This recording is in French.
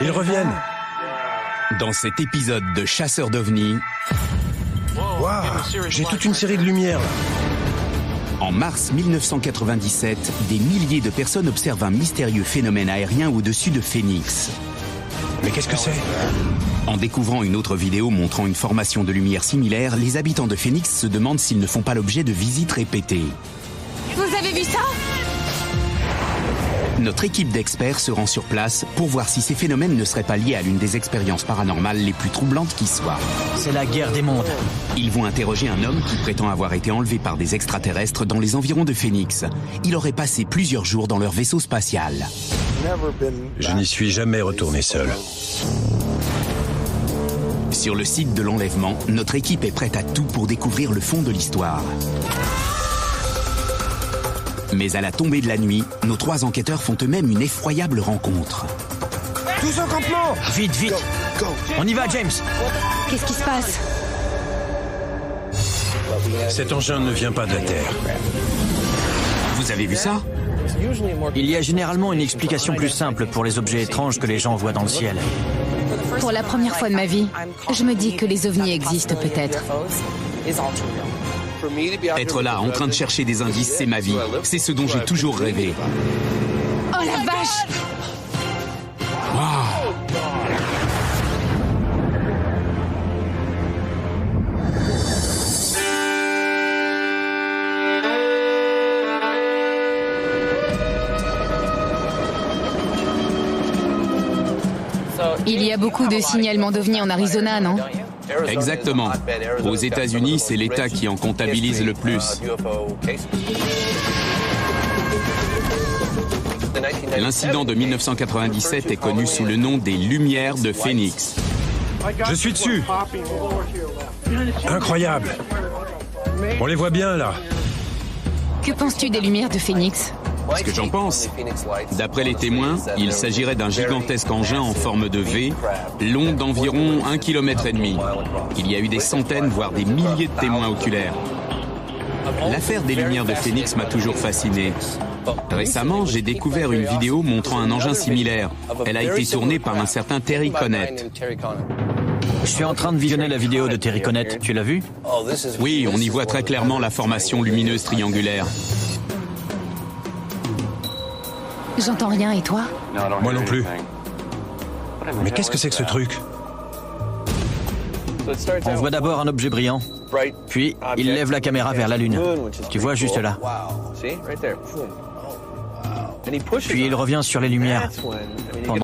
Ils reviennent. Dans cet épisode de Chasseurs d'OVNI, Waouh, j'ai toute une série de lumières. en mars 1997, des milliers de personnes observent un mystérieux phénomène aérien au-dessus de Phoenix. Mais qu'est-ce que c'est? En découvrant une autre vidéo montrant une formation de lumière similaire, les habitants de Phoenix se demandent s'ils ne font pas l'objet de visites répétées. Vous avez vu ça? Notre équipe d'experts se rend sur place pour voir si ces phénomènes ne seraient pas liés à l'une des expériences paranormales les plus troublantes qui soient. C'est la guerre des mondes. Ils vont interroger un homme qui prétend avoir été enlevé par des extraterrestres dans les environs de Phoenix. Il aurait passé plusieurs jours dans leur vaisseau spatial. Je n'y suis jamais retourné seul. Sur le site de l'enlèvement, notre équipe est prête à tout pour découvrir le fond de l'histoire. Mais à la tombée de la nuit, nos 3 enquêteurs font eux-mêmes une effroyable rencontre. Tous au campement! Vite, vite. On y va, James. Qu'est-ce qui se passe? Cet engin ne vient pas de la Terre. Vous avez vu ça? Il y a généralement une explication plus simple pour les objets étranges que les gens voient dans le ciel. Pour la première fois de ma vie, je me dis que les ovnis existent peut-être. Être là, en train de chercher des indices, c'est ma vie. C'est ce dont j'ai toujours rêvé. Oh la vache! Il y a beaucoup de signalements d'ovnis en Arizona, non? Exactement. Aux États-Unis, c'est l'État qui en comptabilise le plus. L'incident de 1997 est connu sous le nom des Lumières de Phoenix. Je suis dessus. Incroyable. On les voit bien, là. Que penses-tu des lumières de Phoenix? Ce que j'en pense, d'après les témoins, il s'agirait d'un gigantesque engin en forme de V, long d'environ 1,5 km. Il y a eu des centaines, voire des milliers de témoins oculaires. L'affaire des Lumières de Phoenix m'a toujours fasciné. Récemment, j'ai découvert une vidéo montrant un engin similaire. Elle a été tournée par un certain Terry Connett. Je suis en train de visionner la vidéo de Terry Connett. Tu l'as vue? Oui, on y voit très clairement la formation lumineuse triangulaire. J'entends rien, et toi? Moi non plus. Mais qu'est-ce que c'est que ce truc? On voit d'abord un objet brillant. Puis, il lève la caméra vers la Lune. Tu vois juste là. Puis il revient sur les lumières.